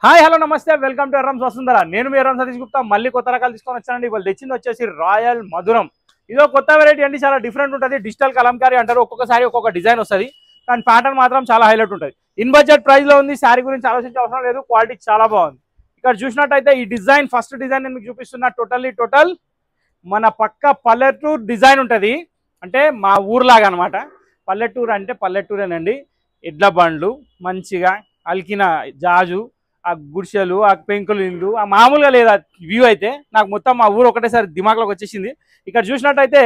Hi hello నమస్తే welcome to Errams Vasundhara. నేను మీ ఎర్రం సతీష్ గుప్తా. మళ్ళీ కొత్త రకాలు తీసుకొని వచ్చానండి. వాళ్ళు తెచ్చింది వచ్చేసి రాయల్ మధురం. ఇదో కొత్త వెరైటీ అండి, చాలా డిఫరెంట్ ఉంటుంది. డిజిటల్ కలంకారీ అంటారు. ఒక్కొక్కసారి ఒక్కొక్క డిజైన్ వస్తుంది, కానీ ప్యాటర్న్ మాత్రం చాలా హైలైట్ ఉంటుంది. ఇన్ బడ్జెట్ ప్రైస్ లో ఉంది. శారీ గురించి ఆలోచించే అవసరం లేదు, క్వాలిటీ చాలా బాగుంది. ఇక్కడ చూసినట్టయితే ఈ డిజైన్, ఫస్ట్ డిజైన్ నేను మీకు చూపిస్తున్నా. టోటల్ మన పక్క పల్లెటూరు డిజైన్ ఉంటుంది, అంటే మా ఊర్లాగా అనమాట. పల్లెటూరు అంటే పల్లెటూరేనండి. ఎడ్ల బండ్లు, మంచిగా అలికిన జాజు, ఆ గుడిసెలు, ఆ పెంకులు ఇల్లు, ఆ మామూలుగా లేదా వ్యూ అయితే నాకు మొత్తం మా ఊరు ఒకటేసారి దిమాగ్లోకి వచ్చేసింది. ఇక్కడ చూసినట్టయితే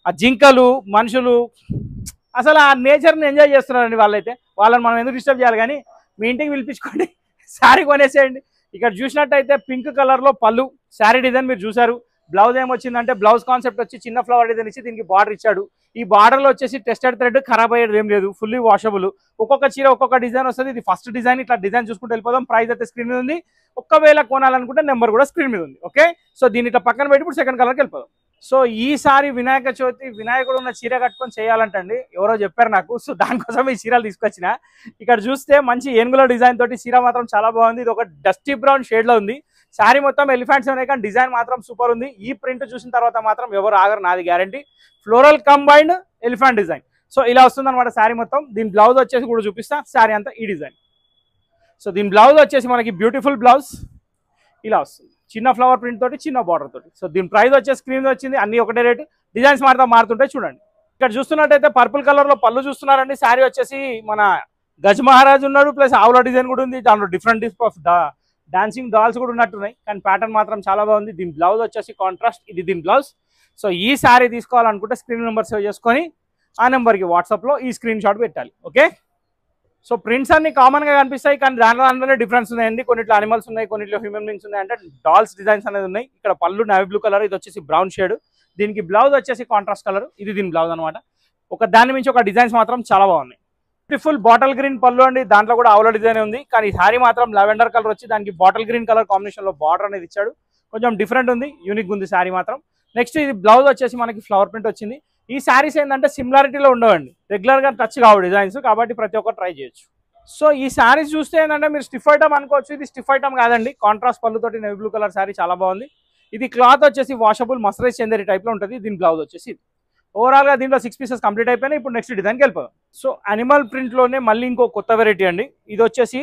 ఆ జింకలు, మనుషులు, అసలు ఆ నేచర్ని ఎంజాయ్ చేస్తున్నారండి వాళ్ళైతే. వాళ్ళని మనం ఎందుకు డిస్టర్బ్ చేయాలి, కానీ మీ ఇంటికి పిలిపించుకోండి, శారీ కొనేసేయండి. ఇక్కడ చూసినట్టయితే పింక్ కలర్లో పళ్ళు, శారీ డిజైన్ మీరు చూసారు. బ్లౌజ్ ఏమొచ్చిందంటే బ్లౌజ్ కాన్సెప్ట్ వచ్చి చిన్న ఫ్లవర్ డిజైన్ ఇచ్చి దీనికి బార్డర్ ఇచ్చాడు. ఈ బార్డర్లో వచ్చేసి టెస్టెడ్ థ్రెడ్, ఖరాబ్ అయ్యేది ఏం లేదు, ఫుల్లీ వాషబుల్. ఒక్కొక్క చీర ఒక్కొక్క డిజైన్ వస్తుంది. ఇది ఫస్ట్ డిజైన్. ఇట్లా డిజైన్ చూసుకుంటూ వెళ్ళిపోదాం. ప్రైస్ అయితే స్క్రీన్ మీద ఉంది. ఒకవేళ కొనాలనుకుంటే నెంబర్ కూడా స్క్రీన్ మీద ఉంది. ఓకే, సో దీన్ని ఇట్లా పక్కన పెట్టి ఇప్పుడు సెకండ్ కలర్కి వెళ్ళిపోదాం. సో ఈసారి వినాయక చవితి, వినాయకుడు ఉన్న చీర కట్టుకొని చేయాలంటండి, ఎవరో చెప్పారు నాకు. సో దానికోసం ఈ చీరలు తీసుకొచ్చిన. ఇక్కడ చూస్తే మంచి ఏనుగుల డిజైన్ తోటి చీర మాత్రం చాలా బాగుంది. ఇది ఒక డస్టీ బ్రౌన్ షేడ్ లో ఉంది. శారీ మొత్తం ఎలిఫెంట్స్ ఉన్నాయి, కానీ డిజైన్ మాత్రం సూపర్ ఉంది. ఈ ప్రింట్ చూసిన తర్వాత మాత్రం ఎవరు ఆగరు, నాది guarantee. Floral combined elephant design. So ఇలా వస్తుంది అనమాట శారీ మొత్తం. దీని బ్లౌజ్ వచ్చేసి కూడా చూపిస్తా. శారీ అంతా ఈ డిజైన్. సో దీని బ్లౌజ్ వచ్చేసి మనకి బ్యూటిఫుల్ బ్లౌజ్ ఇలా వస్తుంది, చిన్న ఫ్లవర్ ప్రింట్ తోటి, చిన్న బార్డర్ తోటి. సో దీని ప్రైస్ వచ్చేసి స్క్రీన్ వచ్చింది. అన్ని ఒకటే రేటు, డిజైన్స్ మారుతుంటాయి చూడండి. ఇక్కడ చూస్తున్నట్టయితే పర్పుల్ కలర్ లో పళ్ళు చూస్తున్నారండి. శారీ వచ్చేసి మన గజ్ మహారాజ్ ఉన్నాడు, ప్లస్ ఆవుల డిజైన్ కూడా ఉంది. దాంట్లో different type of dancing dolls కూడా ఉన్నట్టున్నాయి, కానీ ప్యాటర్న్ మాత్రం చాలా బాగుంది. దీని బ్లౌజ్ వచ్చేసి కాంట్రాస్ట్, ఇది దీని బ్లౌజ్. సో ఈ శారీ తీసుకోవాలనుకుంటే స్క్రీన్ నెంబర్ సేవ్ చేసుకొని ఆ నెంబర్కి వాట్సాప్లో ఈ స్క్రీన్ షాట్ పెట్టాలి. ఓకే, సో ప్రింట్స్ అన్ని కామన్గా కనిపిస్తాయి, కానీ దాంట్లోనే డిఫరెన్స్ ఉన్నాయండి. కొన్నిట్లో అనిమల్స్ ఉన్నాయి, కొన్నిట్లో హ్యూమన్ బీయింగ్స్ ఉన్నాయి, అంటే డాల్స్ డిజైన్స్ అనేది ఉన్నాయి. ఇక్కడ పళ్ళు నేవీ బ్లూ కలర్, ఇది వచ్చేసి బ్రౌన్ షేడ్. దీనికి బ్లౌజ్ వచ్చేసి కాంట్రాస్ట్ కలర్, ఇది దీని బ్లౌజ్ అనమాట. ఒక దాని నుంచి ఒక డిజైన్స్ మాత్రం చాలా బాగున్నాయి. బ్యూటిఫుల్ బాటిల్ గ్రీన్ పళ్ళు అండి, దాంట్లో కూడా ఆవుల డిజైన్ ఉంది, కానీ ఈ శారీ మాత్రం లెవెండర్ కలర్ వచ్చి దానికి బాటిల్ గ్రీన్ కలర్ కాంబినేషన్ లో బార్డర్ అనేది ఇచ్చాడు. కొంచెం డిఫరెంట్ ఉంది, యూనిక్ ఉంది శారీ మాత్రం. నెక్స్ట్ ఇది బ్లౌజ్ వచ్చేసి మనకి ఫ్లవర్ ప్రింట్ వచ్చింది. ఈ శారీస్ ఏంటంటే సిమిలారిటీలో ఉండవండి, రెగ్యులర్ గా టచ్ కావు డిజైన్స్, కాబట్టి ప్రతి ఒక్కరు ట్రై చేయొచ్చు. సో ఈ శారీస్ చూస్తే ఏంటంటే మీరు స్టిఫ్ ఐటమ్ అనుకోవచ్చు, ఇది స్టిఫ్ ఐటమ్ కాదండి. కాంట్రాస్ట్ పళ్ళుతోటి నేవీ బ్లూ కలర్ శారీ చాలా బాగుంది. ఇది క్లాత్ వచ్చేసి వాషబుల్ మస్టరైజ్ చందేరి టైప్ లో ఉంటుంది. దీని బ్లౌజ్ వచ్చేసి ఇది. ఓవరాల్ గా దీంట్లో 6 పీసెస్ కంప్లీట్ అయిపోయినాయి. ఇప్పుడు నెక్స్ట్ డిజైన్కి వెళ్ళిపోదాం. సో అనిమల్ ప్రింట్ లోనే మళ్ళీ ఇంకో కొత్త వెరైటీ అండి. ఇది వచ్చేసి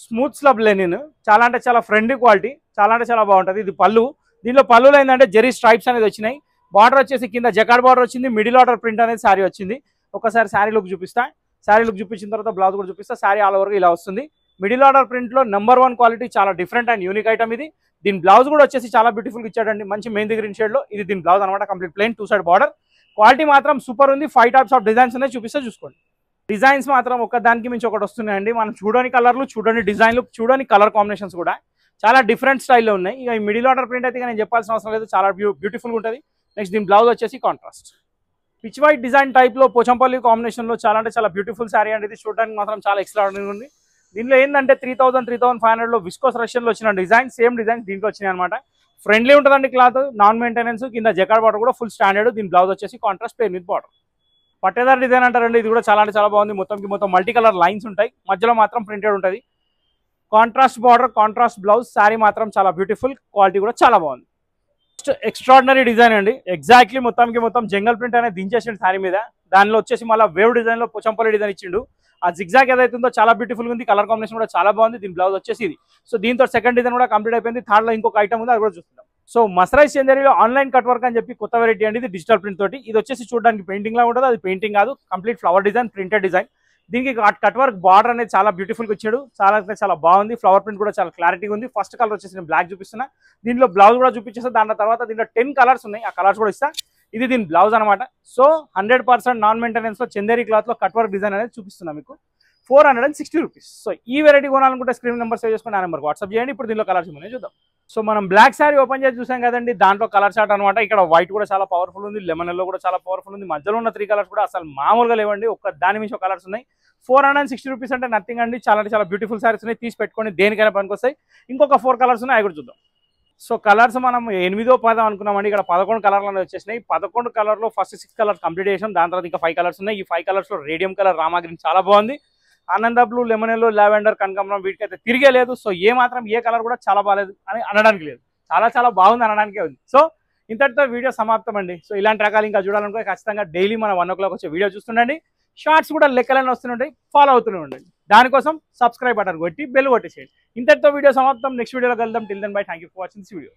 స్మూత్ స్లబ్ లెనిన్, చాలా అంటే చాలా ఫ్రెండ్లీ క్వాలిటీ, చాలా అంటే చాలా బాగుంటుంది. ఇది పళ్ళు. దీనిలో పళ్ళులో ఏంటంటే జెరీ స్ట్రైప్స్ అనేది వచ్చినాయి. బార్డర్ వచ్చేసి కింద జకార్డ్ బార్డర్ వచ్చింది. మిడిల్ ఆర్డర్ ప్రింట్ అనేది శారీ వచ్చింది. ఒకసారి శారీ లుక్ చూపిస్తా. శారీ లుక్ చూపించిన తర్వాత బ్లౌజ్ కూడా చూపిస్తా. శారీ ఆల్ ఓవర్గా ఇలా వస్తుంది. మిడిల్ ఆర్డర్ ప్రింట్ లో నెంబర్ 1 క్వాలిటీ, చాలా డిఫరెంట్ అండ్ యూనిక్ ఐటమ్ ఇది. దీని బ్లౌజ్ కూడా వచ్చేసి చాలా బ్యూటిఫుల్ ఇచ్చాడండి, మంచి మెహందీ గ్రీన్ షేడ్ లో. ఇది దీని బ్లౌజ్ అనమాట, complete plain 2 side border. Quality మాత్రం సూపర్ ఉంది. 5 టైప్స్ ఆఫ్ డిజైన్స్ ఉన్నాయి, చూపిస్తే చూసుకోండి. డిజైన్స్ మాత్రం ఒక దానికి మించి ఒకటి వస్తున్నాయండి. మనం చూడని కలర్లు, చూడని డిజైన్లు, చూడని కలర్ కాంబినేషన్స్ కూడా చాలా డిఫరెంట్ స్టైల్లో ఉన్నాయి. ఇక ఈ మిడిల్ ఆర్డర్ ప్రింట్ అయితే నేను చెప్పాల్సిన అవసరం లేదు, చాలా బ్యూటిఫుల్గా ఉంటుంది. నెక్స్ట్ దీని బ్లౌజ్ వచ్చేసి contrast pitch white design type లో పోచంపల్లి కాంబినేషన్ లో చాలా అంటే చాలా బ్యూటిఫుల్ శారీ అండి. ఇది చూడడానికి మాత్రం చాలా ఎక్స్ట్రాఆర్డినరీ ఉంది. దీనిలో ఏంటంటే 3000-3500 లో విస్కోస్ రష్యన్ లో వచ్చిన డిజైన్, సేమ్ డిజైన్ దీంట్లో వచ్చినాయి అనమాట. ఫ్రెండ్లీ ఉంటుందండి క్లాత్, నాన్ మెయింటెనెన్స్. కింద జకార్డ్ బార్డర్ కూడా ఫుల్ స్టాండర్డ్. దీని బ్లౌజ్ వచ్చేసి కాంట్రాస్ట్ ప్లెయిన్ విత్ బార్డర్. పట్టేదార్ డిజైన్ అంటారండి. ఇది కూడా చాలా అంటే చాలా బాగుంది. మొత్తం మల్టీ కలర్ లైన్స్ ఉంటాయి, మధ్యలో మాత్రం ప్రింటెడ్ ఉంటుంది. Contrast border, contrast blouse. Sari మాత్రం చాలా బ్యూటిఫుల్, క్వాలిటీ కూడా చాలా బాగుంది. ఎక్స్ట్రాడినరీ డిజైన్ అండి. ఎగ్జాక్ట్లీ మొత్తం జంగల్ ప్రింట్ అనేది దించేసిండు శారీ మీద. దానిలో వచ్చేసి మళ్ళీ వేవ్ డిజైన్ లో పోచంపల్లి డిజైన్ ఇచ్చిండు. ఆ జిగ్జాగ్ ఏదైతుందో చాలా బ్యూటిఫుల్ ఉంది. కలర్ కాంబినేషన్ కూడా చాలా బాగుంది. దీని బ్లౌజ్ వచ్చేసి ఇది. సో దీంతో సెకండ్ డిజైన్ కూడా కంప్లీట్ అయిపోయింది. థర్డ్ లో ఇంకొక ఐటమ్ ఉంది, అది కూడా చూస్తున్నాం. సో మస్టరైజ్ చందేరిలో ఆన్లైన్ కట్ వర్క్ అని చెప్పి కొత్త వెరైటీ అండి. ఇది డిజిటల్ ప్రింట్ తోటి. ఇది వచ్చేసి చూడడానికి పెయింటింగ్ లా ఉంటుంది, అది పెయింటింగ్ కాదు, complete flower design, printed design. దీనికి కట్ వర్క్ బార్డర్ అనేది చాలా బ్యూటిఫుల్ గా ఇచ్చాడు, చాలా బాగుంది. ఫ్లవర్ ప్రింట్ కూడా చాలా క్లారిటీగా ఉంది. ఫస్ట్ కలర్ వచ్చేసి నేను బ్లాక్ చూపిస్తున్నా. దీంట్లో బ్లౌజ్ కూడా చూపించేస్తా. దాని తర్వాత దీంట్లో 10 కలర్స్ ఉన్నాయి, ఆ కలర్స్ కూడా ఇస్తా. ఇది దీని బ్లౌజ్ అనమాట. సో 100% నాన్ మెయింటెనెన్స్ లో చందేరి క్లాత్ లో కట్ వర్క్ డిజైన్ అనేది చూపిస్తున్నా మీకు. 460 రూపీస్. సో ఈ వెరైటీ కొనాలనుకుంటే స్క్రీన్ నెంబర్ సేవ్ చేసుకుని ఆ నెంబర్ వాట్సాప్ చేయండి. ఇప్పుడు దీనిలో కలర్స్ ఉన్నాయి, చూద్దాం. సో మనం బ్లాక్ శారీ ఓపెన్ చేసి చూసాం కదండి, దాంట్లో కలర్ చార్ట్ అనమాట. ఇక్కడ వైట్ కూడా చాలా పవర్ఫుల్ ఉంది, లెమన్ ఎల్లో కూడా చాలా పవర్ఫుల్ ఉంది. మధ్యలో ఉన్న 3 కలర్స్ కూడా అసలు మామూలుగా లేవండి, ఒక్క దాని నుంచి ఒక కలర్స్ ఉన్నాయి. 460 రూపీస్ అంటే నథింగ్ అండి. చాలా బ్యూటిఫుల్ శారీస్ ఉన్నాయి, తీసి పెట్టుకొని దేనికైనా పనికొస్తాయి. ఇంకొక 4 కలర్స్ ఉన్నాయి, అవి కూడా చూద్దాం. సో కలర్స్ మనం 8-10 అనుకున్నామండి, ఇక్కడ 11 కలర్లు అనేవి వచ్చేసినాయి. 11 కలర్లో ఫస్ట్ 6 కలర్స్ కంప్లీట్ చేసాం. దాని తర్వాత ఇంకా 5 కలర్స్ ఉన్నాయి. ఈ 5 కలర్స్ లో రేడియం కలర్ రామా గ్రీన్ చాలా బాగుంది. ఆనంద బ్లూ, లెమన్ ఎల్లో, లావెండర్, కనకాంబరం వీటికైతే తిరిగే లేదు. సో ఏ మాత్రం ఏ కలర్ కూడా చాలా బాగాలేదు అని అనడానికి లేదు, చాలా చాలా బాగుంది అనడానికే ఉంది. సో ఇంతటితో వీడియో సమాప్తం అండి. సో ఇలాంటి రకాలు ఇంకా చూడాలనుకో ఖచ్చితంగా డైలీ మన 1 o'clock వచ్చే వీడియో చూస్తుండండి. షార్ట్స్ కూడా లెక్కలన్నీ వస్తుంటాయి, ఫాలో అవుతూనే ఉండండి. దానికోసం సబ్స్క్రైబ్ బటన్ కొట్టి బెల్ కొట్టేసేయండి. ఇంతటితో వీడియో సమాప్తం. నెక్స్ట్ వీడియోలో కలుద్దాం. Till then bye. Thank you for watching this video.